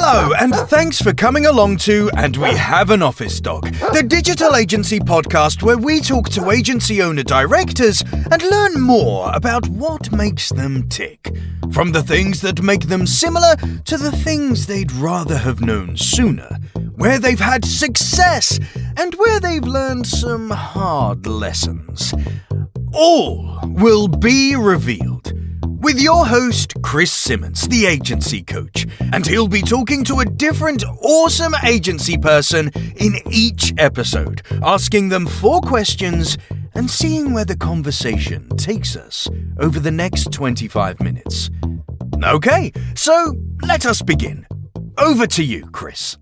Hello, and thanks for coming along to And We Have an Office Dog, the digital agency podcast where we talk to agency owner-directors and learn more about what makes them tick. From the things that make them similar to the things they'd rather have known sooner, where they've had success and where they've learned some hard lessons. All will be revealed with your host, Chris Simmons, the agency coach, and he'll be talking to a different awesome agency person in each episode, asking them 4 questions and seeing where the conversation takes us over the next 25 minutes. Okay, so let us begin. Over to you, Chris.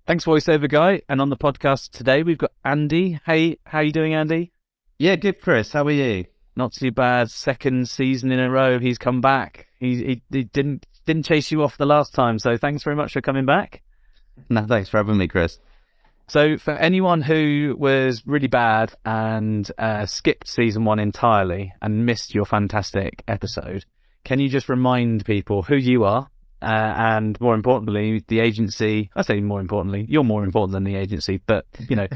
Thanks, voiceover guy. And on the podcast today, we've got Andy. Hey, how you doing, Andy? Yeah, good, Chris. How are you? Not too bad. Second season in a row, he's come back. He didn't chase you off the last time, so thanks very much for coming back. No, thanks for having me, Chris. So for anyone who was really bad and skipped season 1 entirely and missed your fantastic episode, can you just remind people who you are and, more importantly, the agency? I say more importantly, you're more important than the agency, but you know.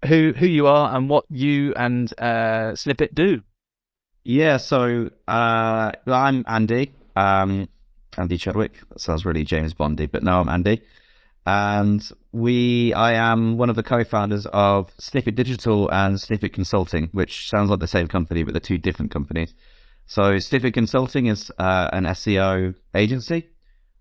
Who you are and what you and Snippet do. Yeah, so I'm Andy, Andy Chadwick. That sounds really James Bondy, but no, I'm Andy. And I am one of the co-founders of Snippet Digital and Snippet Consulting, which sounds like the same company, but they're 2 different companies. So Snippet Consulting is an SEO agency,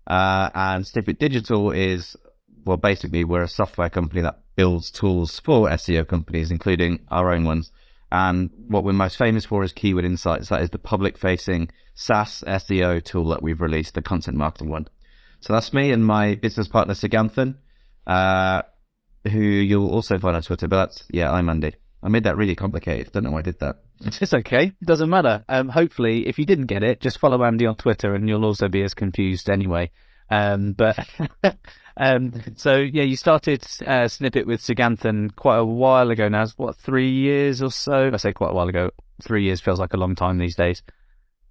and Snippet Digital is, well, basically we're a software company that builds tools for SEO companies, including our own ones. And what we're most famous for is Keyword Insights. That is the public-facing SaaS SEO tool that we've released, the content marketing one. So that's me and my business partner, Siganthan, who you'll also find on Twitter. But I'm Andy. I made that really complicated. Don't know why I did that. It's okay. It doesn't matter. Hopefully, if you didn't get it, just follow Andy on Twitter and you'll also be as confused anyway. So yeah, you started Snippet with Siganthan quite a while ago now. It's what, 3 years or so? I say quite a while ago. 3 years feels like a long time these days.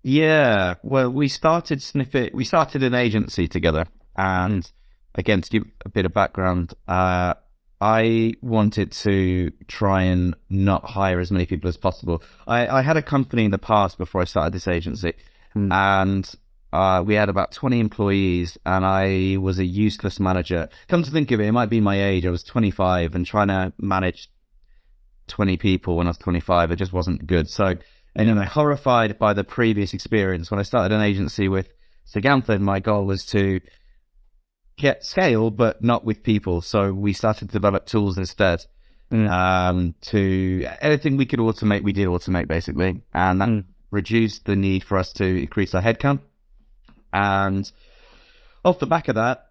Yeah, well, we started Snippet. We started an agency together, and again, to give a bit of background, I wanted to try and not hire as many people as possible. I had a company in the past before I started this agency, and we had about 20 employees, and I was a useless manager. Come to think of it, it might be my age. I was 25, and trying to manage 20 people when I was 25, it just wasn't good. So, anyway, horrified by the previous experience, when I started an agency with Siganthan, my goal was to get scale, but not with people. So we started to develop tools instead. To anything we could automate, we did automate, basically. And that reduced the need for us to increase our headcount. And off the back of that,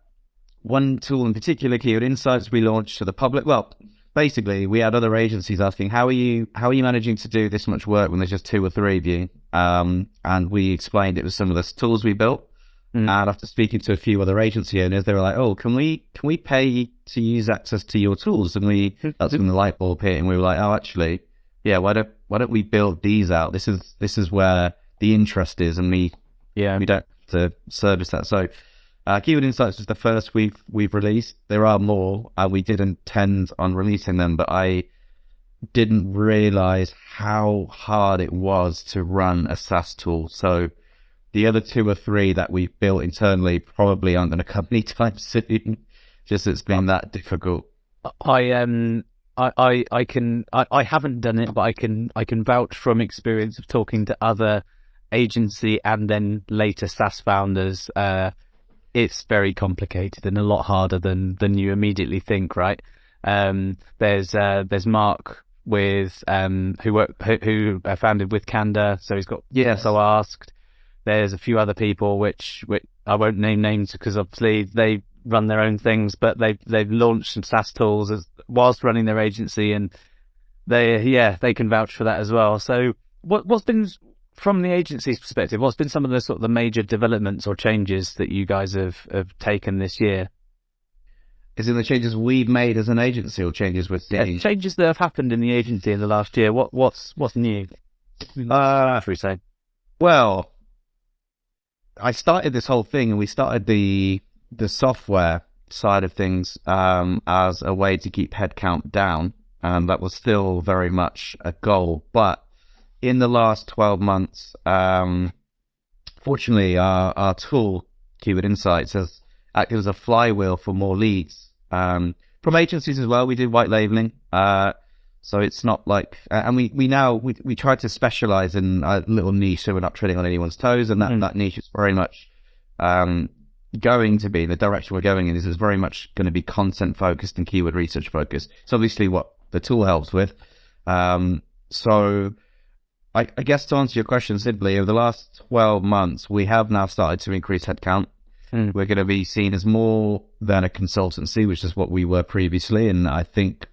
one tool in particular, Keyword Insights, we launched to the public. Well, basically, we had other agencies asking, how are you managing to do this much work when there's just 2 or 3 of you? And we explained it was some of the tools we built. And after speaking to a few other agency owners, they were like, "Oh, can we pay to use access to your tools?" And that's when the light bulb hit, and we were like, "Oh, actually, yeah, why don't we build these out? This is where the interest is, and we don't to service that." So Keyword Insights is the first we've released. There are more, and we didn't intend on releasing them, but I didn't realize how hard it was to run a SaaS tool. So the other 2 or 3 that we've built internally probably aren't going to come anytime soon. Just it's been that difficult. I haven't done it, but I can vouch from experience of talking to other agency and then later SaaS founders. It's very complicated and a lot harder than you immediately think, right? There's Mark with who founded with Canda, so he's got So Asked. There's a few other people which I won't name names because obviously they run their own things, but they've launched some SaaS tools whilst running their agency, and they can vouch for that as well. So what's been, from the agency's perspective, what's been some of the sort of the major developments or changes that you guys have taken this year? Is it the changes we've made as an agency, or changes with changes that have happened in the agency in the last year? What's new? Should we say? Well, I started this whole thing, and we started the software side of things as a way to keep headcount down, and that was still very much a goal. But in the last 12 months, fortunately, our tool, Keyword Insights, has acted as a flywheel for more leads. From agencies as well, we do white labeling. So it's not like, and we try to specialize in a little niche so we're not treading on anyone's toes. And that niche is very much going to be, the direction we're going in is very much going to be content focused and keyword research focused. It's obviously what the tool helps with. So I guess to answer your question simply, over the last 12 months, we have now started to increase headcount. We're going to be seen as more than a consultancy, which is what we were previously. And I think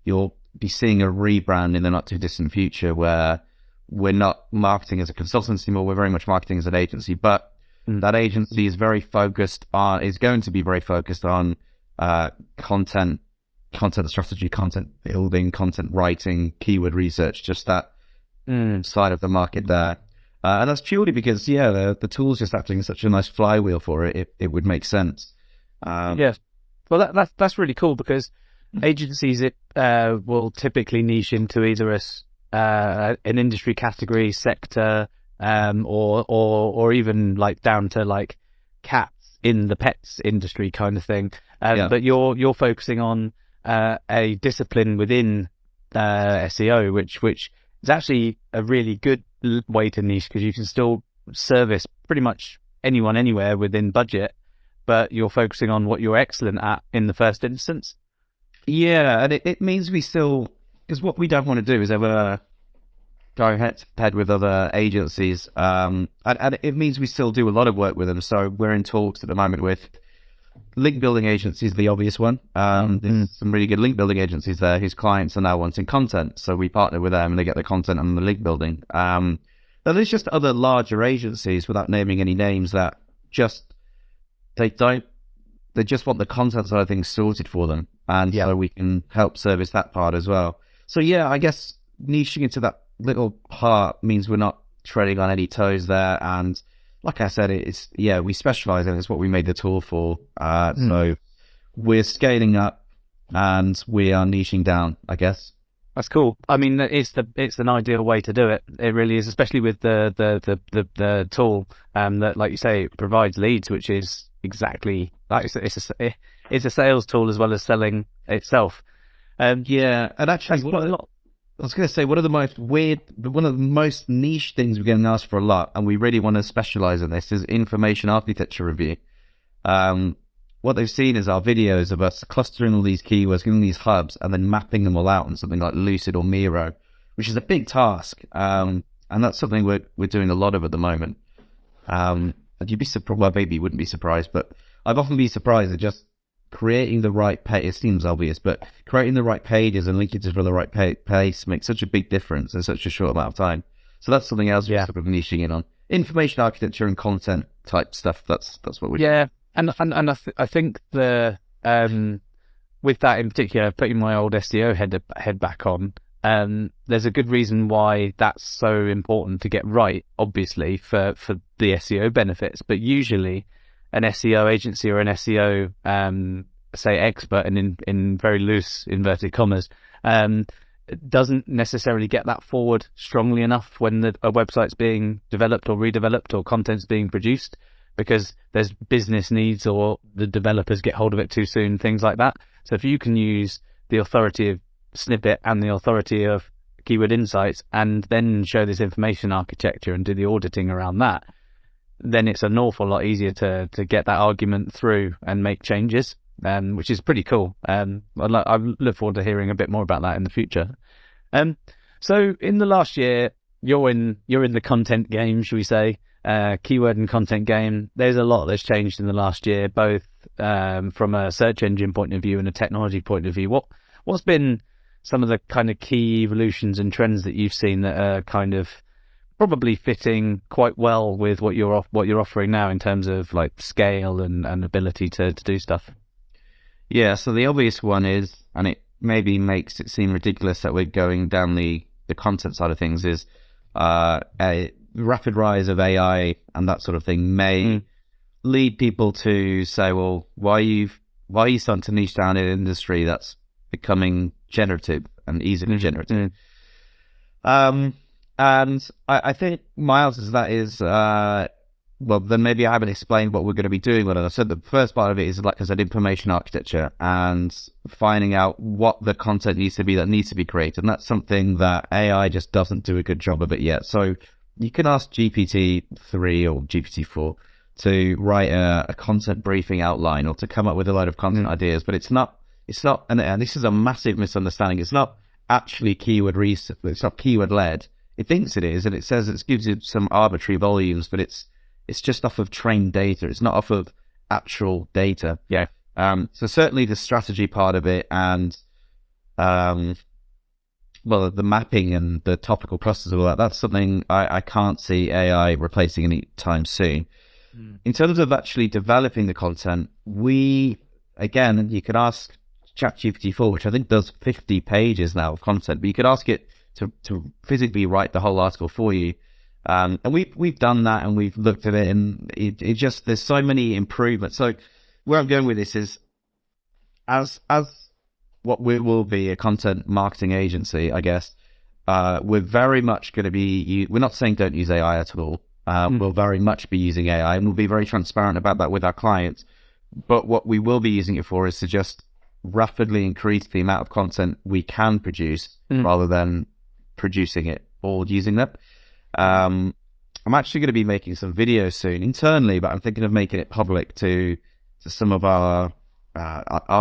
you'll be seeing a rebrand in the not too distant future where we're not marketing as a consultancy anymore. We're very much marketing as an agency, but that agency is going to be very focused on content strategy, content building, content writing, keyword research, just that side of the market there. And that's purely because, the tool's just acting as such a nice flywheel for it. It would make sense. Well, that's really cool because agencies will typically niche into either an industry category, sector, or even like down to like cats in the pets industry kind of thing. But you're focusing on a discipline within SEO, which is actually a really good way to niche because you can still service pretty much anyone anywhere within budget, but you're focusing on what you're excellent at in the first instance. And it means we still, because what we don't want to do is ever go head to head with other agencies, and it means we still do a lot of work with them. So we're in talks at the moment with link building agencies, the obvious one. There's some really good link building agencies there whose clients are now wanting content. So we partner with them and they get the content and the link building. Now there's just other larger agencies, without naming any names, that they just want the content side of things sorted for them. And so we can help service that part as well. So I guess niching into that little part means we're not treading on any toes there. And like I said, we specialize in it. It's what we made the tool for. So we're scaling up and we are niching down, I guess. That's cool. I mean, it's an ideal way to do it. It really is, especially with the tool that, like you say, provides leads, which is exactly like it's a sales tool as well as selling itself. And actually, I was going to say, one of the most niche things we're getting asked for a lot, and we really want to specialize in this, is information architecture review. What they've seen is our videos of us clustering all these keywords, giving these hubs, and then mapping them all out in something like Lucid or Miro, which is a big task. And that's something we're doing a lot of at the moment. And you'd be surprised, well, maybe you wouldn't be surprised, but I've often been surprised at just creating the right page. It seems obvious, but creating the right pages and linkages for the right pace makes such a big difference in such a short amount of time. So that's something else we're sort of niching in on. Information architecture and content type stuff. That's what we're doing. And I think with that in particular, putting my old SEO head back on, there's a good reason why that's so important to get right, obviously, for the SEO benefits. But usually an SEO agency or an SEO, say, expert, and in very loose inverted commas, doesn't necessarily get that forward strongly enough when a website's being developed or redeveloped or content's being produced, because there's business needs or the developers get hold of it too soon, things like that. So if you can use the authority of Snippet and the authority of Keyword Insights and then show this information architecture and do the auditing around that, then it's an awful lot easier to get that argument through and make changes, which is pretty cool. I look forward to hearing a bit more about that in the future. So in the last year, you're in the content game, should we say, keyword and content game. There's a lot that's changed in the last year, both from a search engine point of view and a technology point of view. What's been some of the kind of key evolutions and trends that you've seen that are kind of probably fitting quite well with what you're offering now in terms of like scale and ability to do stuff? So the obvious one is, and it maybe makes it seem ridiculous that we're going down the content side of things, is a rapid rise of AI and that sort of thing may lead people to say, well, why are you starting to niche down in an industry that's becoming generative and easily generative? And I think my answer to that is, well, then maybe I haven't explained what we're going to be doing. But I said the first part of it is, like I said, information architecture and finding out what the content needs to be that needs to be created. And that's something that AI just doesn't do a good job of it yet. So you can ask GPT-3 or GPT-4 to write a content briefing outline or to come up with a load of content ideas, but it's not, and this is a massive misunderstanding. It's not actually keyword research. It's not keyword led. It thinks it is, and it says it gives you some arbitrary volumes, but it's just off of trained data. It's not off of actual data. Yeah. So certainly the strategy part of it and, well, the mapping and the topical process of all that, that's something I can't see AI replacing any time soon. In terms of actually developing the content, again, you could ask ChatGPT-4, which I think does 50 pages now of content, but you could ask it to physically write the whole article for you. And we've done that, and we've looked at it, and it just, there's so many improvements. So where I'm going with this is, as what we will be a content marketing agency, I guess, we're very much going to be, we're not saying don't use AI at all. We'll very much be using AI, and we'll be very transparent about that with our clients. But what we will be using it for is to just rapidly increase the amount of content we can produce rather than producing it or using them. I'm actually going to be making some videos soon internally, but I'm thinking of making it public to some of our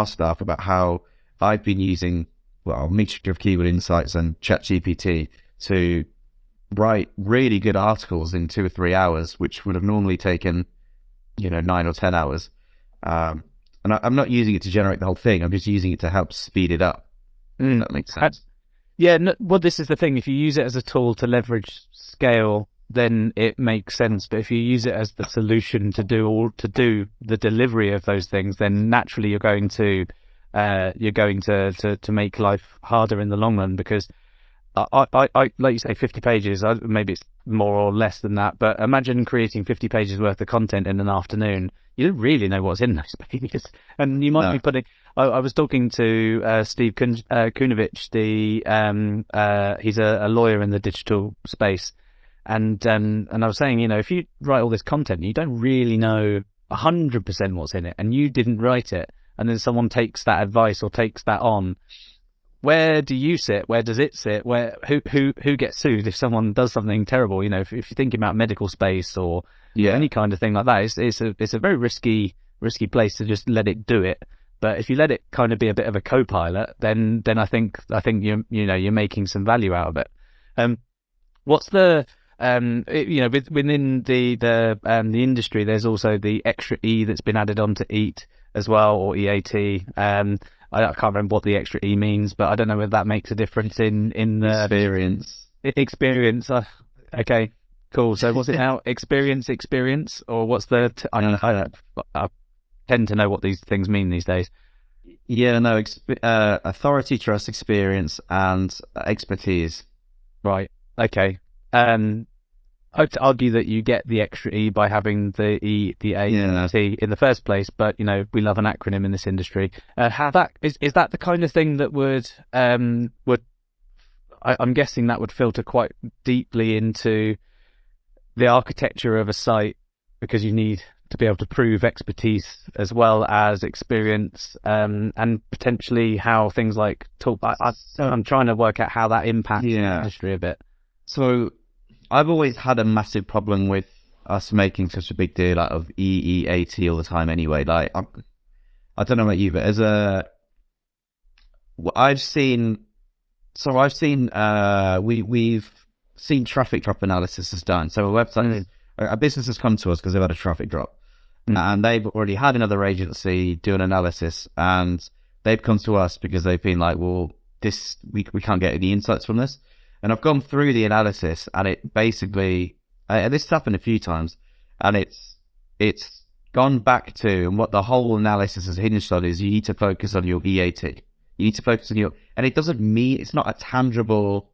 staff about how I've been using, well, a mixture of keyword insights and ChatGPT to write really good articles in 2 or 3 hours, which would have normally taken, 9 or 10 hours. And I'm not using it to generate the whole thing. I'm just using it to help speed it up. That makes sense. Yeah, well, this is the thing. If you use it as a tool to leverage scale, then it makes sense. But if you use it as the solution to do the delivery of those things, then naturally you're going to make life harder in the long run. Because I like you say, 50 pages. Maybe it's more or less than that. But imagine creating 50 pages worth of content in an afternoon. You don't really know what's in those pages, and you might be putting. I was talking to Steve Kunovich, he's a lawyer in the digital space, and I was saying, if you write all this content, you don't really know 100% what's in it, and you didn't write it, and then someone takes that advice or takes that on. Where do you sit? Where does it sit? Who gets sued if someone does something terrible? If you're thinking about medical space or any kind of thing like that, it's a very risky place to just let it do it. But if you let it kind of be a bit of a co-pilot, then I think you're making some value out of it. What's the within the industry, there's also the extra E that's been added onto EAT as well, or EAT. I can't remember what the extra E means, but I don't know whether that makes a difference in the experience. Okay, cool. So what's it now? Experience, or what's the? I don't know. I tend to know what these things mean these days. Yeah, no. Authority, trust, experience, and expertise. Right. Okay. I'd argue that you get the extra E by having the E, the A, and the T in the first place, but we love an acronym in this industry. How that is that the kind of thing that would I'm guessing that would filter quite deeply into the architecture of a site, because you need to be able to prove expertise as well as experience, and potentially how things like talk. I'm trying to work out how that impacts the industry a bit. So I've always had a massive problem with us making such a big deal out of EEAT all the time anyway. Like, I don't know about you, but we've seen traffic drop analysis is done. So a business has come to us because they've had a traffic drop, and they've already had another agency do an analysis, and they've come to us because they've been like, well, we can't get any insights from this. And I've gone through the analysis, and it basically, and this has happened a few times, and it's gone back to, and what the whole analysis has hinged on is, you need to focus on your EAT. You need to focus on and it doesn't mean, it's not a tangible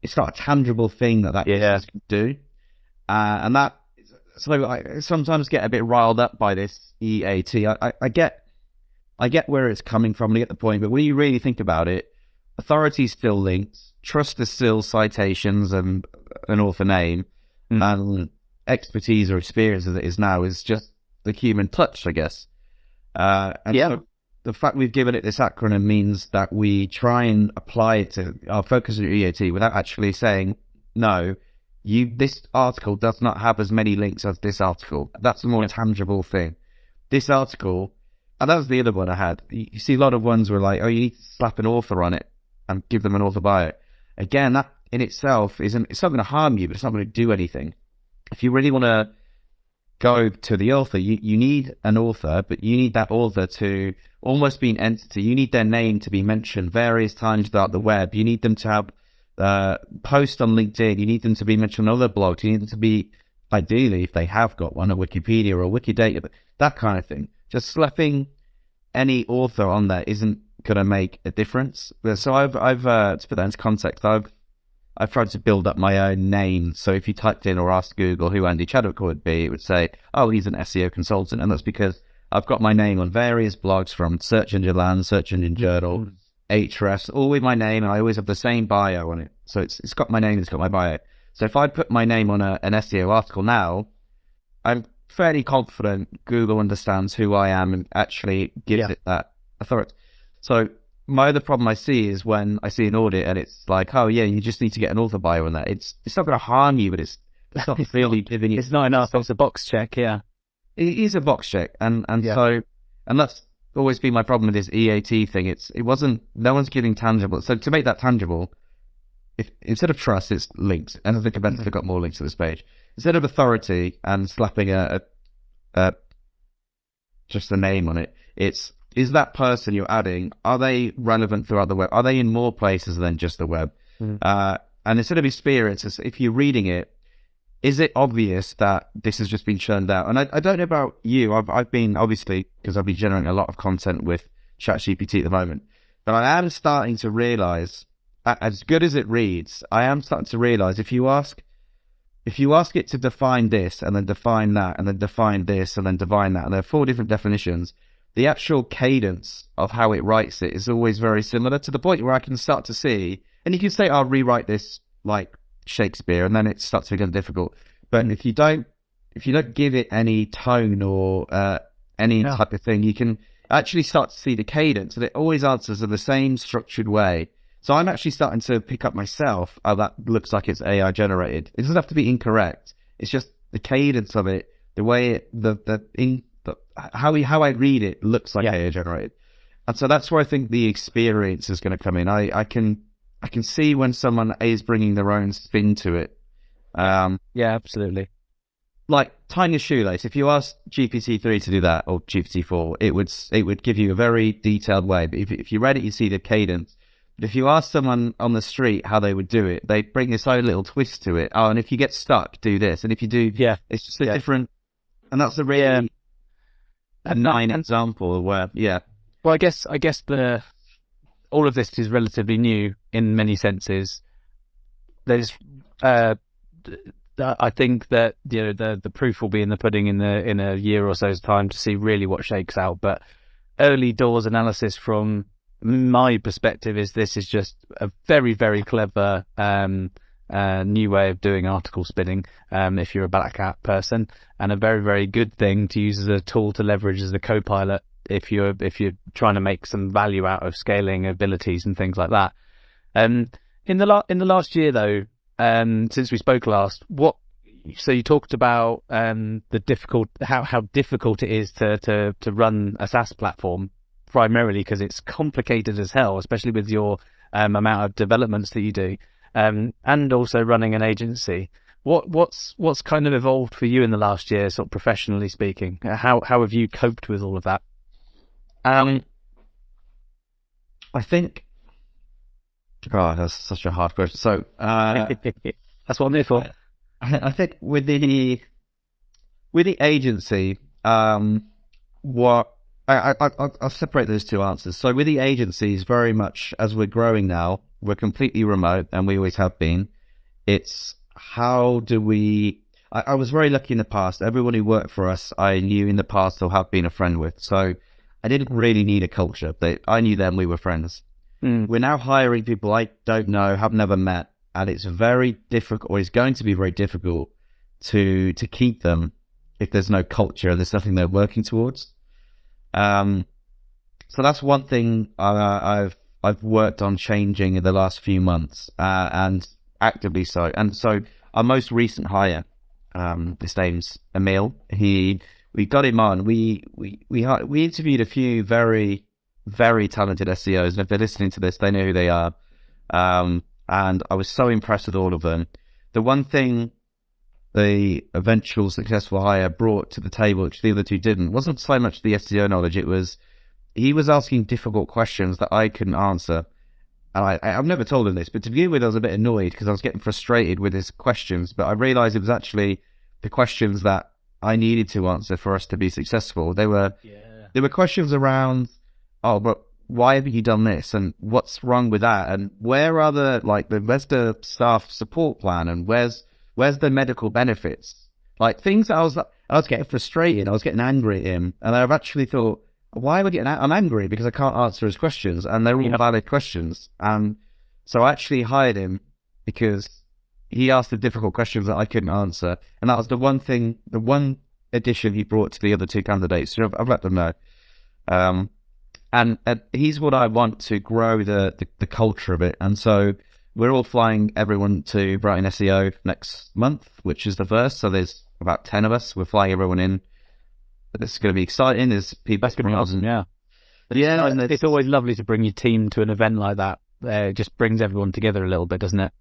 thing that business can do. And that, So I sometimes get a bit riled up by this EAT. I get where it's coming from, I get the point, but when you really think about it, authority is still linked, trust is still citations and an author name, and expertise or experience as it is now is just the human touch, I guess. So the fact we've given it this acronym means that we try and apply it to our focus on EAT without actually saying, no, this article does not have as many links as this article. That's a more tangible thing. This article, and that was the other one I had. You see a lot of ones where like, oh, you need to slap an author on it and give them an author bio. Again, that in itself it's not going to harm you, but it's not going to do anything. If you really want to go to the author, you need an author, but you need that author to almost be an entity. You need their name to be mentioned various times throughout the web. You need them to have post on LinkedIn. You need them to be mentioned on other blogs. You need them to be, ideally, if they have got one, a Wikipedia or a Wikidata, that kind of thing. Just slapping any author on there isn't going to make a difference. So I've to put that into context, I've tried to build up my own name. So if you typed in or asked Google who Andy Chadwick would be, it would say, oh, he's an SEO consultant. And that's because I've got my name on various blogs from Search Engine Land, Search Engine Journal, Ahrefs, all with my name. And I always have the same bio on it. So it's got my name, it's got my bio. So if I put my name on an SEO article now, I'm fairly confident Google understands who I am and actually gives it that authority. So my other problem I see is when I see an audit and it's like, oh yeah, you just need to get an author bio on that. It's not going to harm you, but it's not really giving you. It's not enough. It's a box check, yeah. It is a box check, and that's always been my problem with this EAT thing. No one's giving tangible. So to make that tangible, if instead of trust, it's links, and I think I've got more links to this page. Instead of authority and slapping just a name on it, is that person you're adding, are they relevant throughout the web? Are they in more places than just the web? And instead of experience, if you're reading it, is it obvious that this has just been churned out? And I don't know about you. I've been, obviously, because I've been generating a lot of content with ChatGPT at the moment, but I am starting to realize, as good as it reads, I am starting to realize if you ask it to define this and then define that and then define this and then define that, and there are 4 different definitions, the actual cadence of how it writes it is always very similar, to the point where I can start to see, and you can say, I'll rewrite this like Shakespeare, and then it starts to get difficult. But if you don't give it any tone or any type of thing, you can actually start to see the cadence, and it always answers in the same structured way. So I'm actually starting to pick up myself, oh, that looks like it's AI generated. It doesn't have to be incorrect. It's just the cadence of it, the way how I read it looks like AI generated. And so that's where I think the experience is going to come in. I can see when someone is bringing their own spin to it. Yeah, absolutely. Like tying a shoelace. If you ask GPT-3 to do that, or GPT-4, it would give you a very detailed way. But if you read it, you see the cadence. But if you ask someone on the street how they would do it, they bring this own little twist to it. Oh, and if you get stuck, do this. And if you do, it's just a different. And that's a really a nine example where, Well, I guess all of this is relatively new in many senses. There's, I think that the proof will be in the pudding in a year or so's time to see really what shakes out. But early doors analysis from my perspective is this is just a very, very clever new way of doing article spinning if you're a black hat person, and a very, very good thing to use as a tool to leverage as a co-pilot if you're trying to make some value out of scaling abilities and things like that. In the last year though, since we spoke last, so you talked about how difficult it is to run a SaaS platform, primarily because it's complicated as hell, especially with your amount of developments that you do, and also running an agency. What's kind of evolved for you in the last year, sort of professionally speaking? How have you coped with all of that? I think, that's such a hard question. So that's what I'm here for. I think with the agency, I'll separate those two answers. So with the agencies, very much as we're growing now, we're completely remote, and we always have been. It's how do we? I was very lucky in the past. Everyone who worked for us, I knew in the past or have been a friend with. So I didn't really need a culture. I knew them, we were friends. We're now hiring people I don't know, have never met, and it's very difficult, or it's going to be very difficult to keep them if there's no culture and there's nothing they're working towards. So that's one thing I've worked on changing in the last few months, and actively so. And so our most recent hire, his name's Emil. We got him on. We interviewed a few very, very talented SEOs, and if they're listening to this, they know who they are. And I was so impressed with all of them. The one thing the eventual successful hire brought to the table, which the other two didn't, wasn't so much the SEO knowledge. It was he was asking difficult questions that I couldn't answer. And I've never told him this, but to begin with, I was a bit annoyed because I was getting frustrated with his questions. But I realized it was actually the questions that I needed to answer for us to be successful. There were questions around, oh, but why haven't you done this? And what's wrong with that? And where are where's the staff support plan? And where's the medical benefits? Like things that I was getting frustrated. I was getting angry at him. And I've actually thought, why am I getting I'm angry because I can't answer his questions, and they're all valid questions. And so I actually hired him because he asked the difficult questions that I couldn't answer. And that was the one addition he brought to the other two candidates. So I've let them know. And he's what I want to grow the culture of it. And so we're all flying everyone to Brighton SEO next month, which is the first. So there's about 10 of us. We're flying everyone in. But it's going to be exciting. There's people. That's going to be awesome, yeah. Yeah. It's always lovely to bring your team to an event like that. It just brings everyone together a little bit, doesn't it?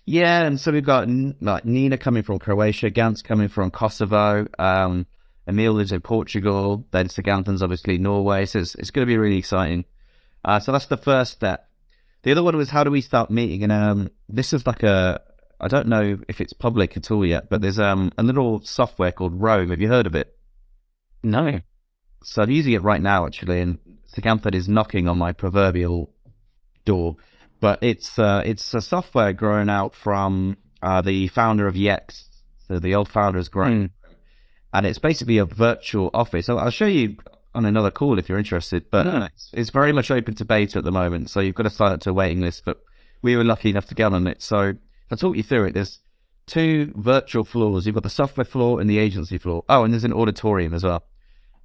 Yeah, and so we've got Nina coming from Croatia, Gant's coming from Kosovo, Emil lives in Portugal, then Saganthan's obviously Norway, so it's going to be really exciting. So that's the first step. The other one was, how do we start meeting? And this is I don't know if it's public at all yet, but there's a little software called Roam. Have you heard of it? No. So I'm using it right now, actually, and Saganthan is knocking on my proverbial door. But it's a software grown out from the founder of Yext. So the old founder has grown. And it's basically a virtual office. So I'll show you on another call if you're interested. But it's very much open to beta at the moment. So you've got to sign up to a waiting list. But we were lucky enough to get on it. So I'll talk you through it. There's two virtual floors. You've got the software floor and the agency floor. Oh, and there's an auditorium as well.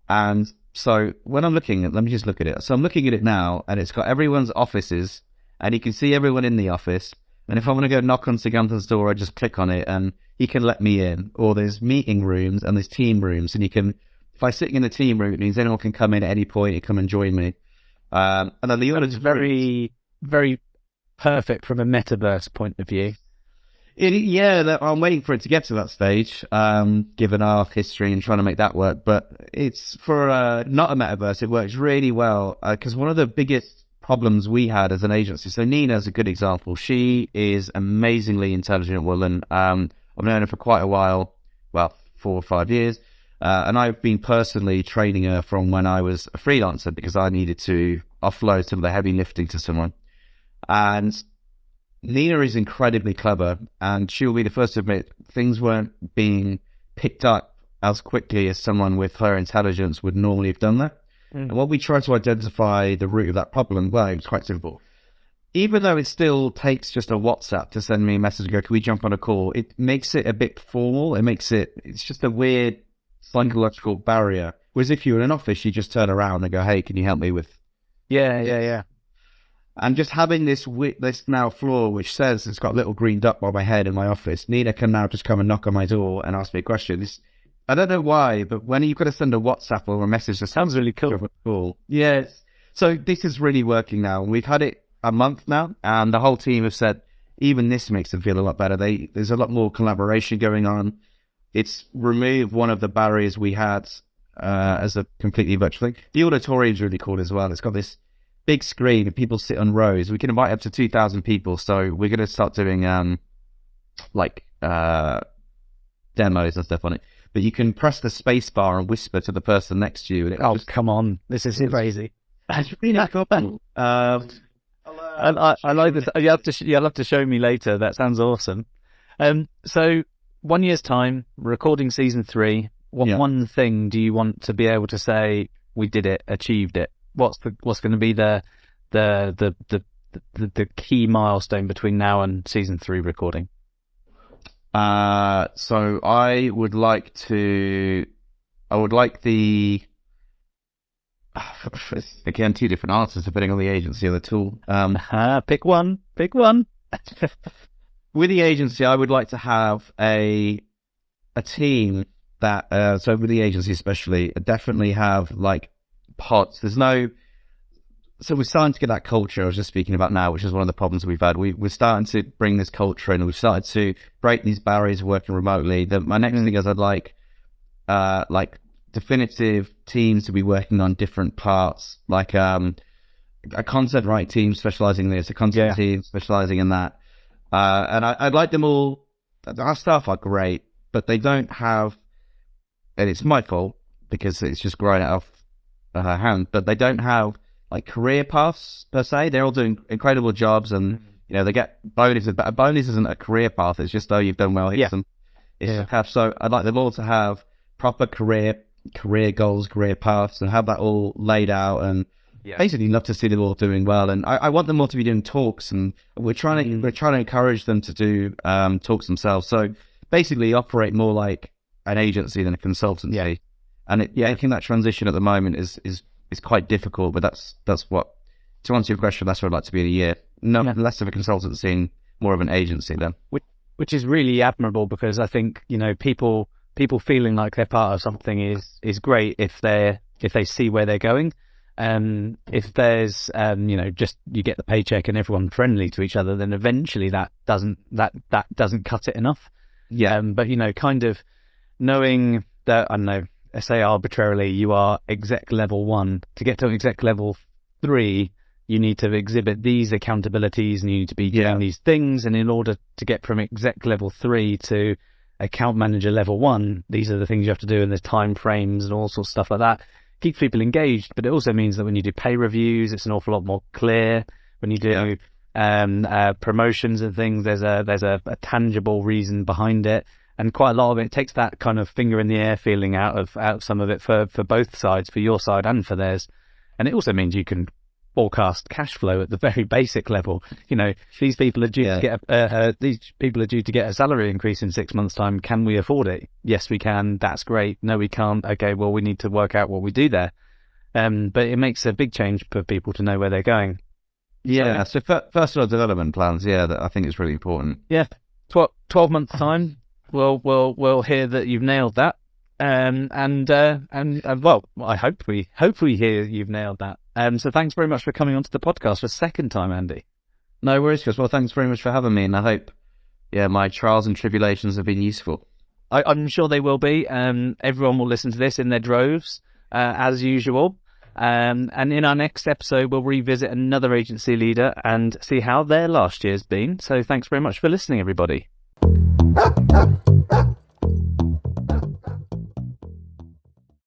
And so when I'm looking at, let me just look at it. So I'm looking at it now, and it's got everyone's offices, and you can see everyone in the office. And if I want to go knock on Saganthan's door, I just click on it, and he can let me in. Or there's meeting rooms, and there's team rooms, and you can, if I'm sitting in the team room, it means anyone can come in at any point and come and join me. And then the other is very, very perfect from a metaverse point of view. I'm waiting for it to get to that stage, given our history and trying to make that work. But it's for not a metaverse. It works really well because one of the biggest problems we had as an agency. So Nina's a good example. She is amazingly intelligent woman. I've known her for quite a while, well, 4 or 5 years, and I've been personally training her from when I was a freelancer because I needed to offload some of the heavy lifting to someone. And Nina is incredibly clever, and she'll be the first to admit things weren't being picked up as quickly as someone with her intelligence would normally have done that. And when we tried to identify the root of that problem, well, it was quite simple. Even though it still takes just a WhatsApp to send me a message and go, can we jump on a call? It makes it a bit formal. It's just a weird psychological barrier. Whereas if you're in an office, you just turn around and go, hey, can you help me with... Yeah. And just having this now floor which says it's got a little green dot by my head in my office, Nina can now just come and knock on my door and ask me a question. I don't know why, but when you've got to send a WhatsApp or a message, that sounds really cool. Yes. So this is really working now. We've had it a month now, and the whole team have said even this makes them feel a lot better. There's a lot more collaboration going on. It's removed one of the barriers we had as a completely virtual thing. The auditorium is really cool as well. It's got this big screen and people sit on rows. We can invite up to 2,000 people. So we're going to start doing demos and stuff on it. But you can press the space bar and whisper to the person next to you. And come on. This is crazy. That's really cool. I like this. You'll have to show me later. That sounds awesome. So 1 year's time, recording season 3. What one thing do you want to be able to say, we did it, achieved it? What's going to be the key milestone between now and season 3 recording? So I would like the again, 2 different answers depending on the agency or the tool. Pick one. With the agency, I would like to have a team that, so with the agency especially, definitely have like pods. So we're starting to get that culture I was just speaking about now, which is one of the problems we've had. We're starting to bring this culture in, and we've started to break these barriers of working remotely. My next thing is I'd like definitive teams to be working on different parts, like a content write team specializing in this, a content team specializing in that. And I'd like them all. Our staff are great, but they don't have, and it's my fault because it's just growing out of her hand, but they don't have like career paths per se. They're all doing incredible jobs, and they get bonuses, but a bonus isn't a career path. It's just, you've done well. It's a path. So I'd like them all to have proper career goals, career paths, and have that all laid out, and basically love to see them all doing well. And I want them all to be doing talks, and we're trying to encourage them to do talks themselves. So basically operate more like an agency than a consultancy. And making that transition at the moment is quite difficult, but that's what, to answer your question, that's what I'd like to be in a year. Less of a consultancy and more of an agency then. Which is really admirable, because I think, people feeling like they're part of something is great if they see where they're going. If there's just you get the paycheck and everyone friendly to each other, then eventually that doesn't cut it enough. But kind of knowing that, I don't know, say arbitrarily you are exec level 1, to get to exec level 3 you need to exhibit these accountabilities, and you need to be doing these things, and in order to get from exec level 3 to account manager level 1, these are the things you have to do, and there's time frames and all sorts of stuff like that. Keeps people engaged, but it also means that when you do pay reviews, it's an awful lot more clear. When you do promotions and things, there's a tangible reason behind it, and quite a lot of it takes that kind of finger in the air feeling out of some of it for both sides, for your side and for theirs. And it also means you can forecast cash flow at the very basic level. These people are due to get a salary increase in 6 months' time. Can we afford it? Yes, we can. That's great. No, we can't. Okay, well, we need to work out what we do there. But it makes a big change for people to know where they're going. So personal development plans. That I think is really important. 12 months' time, we'll hear that you've nailed that. Well, I hope we hear you've nailed that. So thanks very much for coming onto the podcast for a second time, Andy. No worries, Chris. Well, thanks very much for having me, and I hope, my trials and tribulations have been useful. I'm sure they will be. Everyone will listen to this in their droves, as usual. And in our next episode, we'll revisit another agency leader and see how their last year's been. So thanks very much for listening, everybody.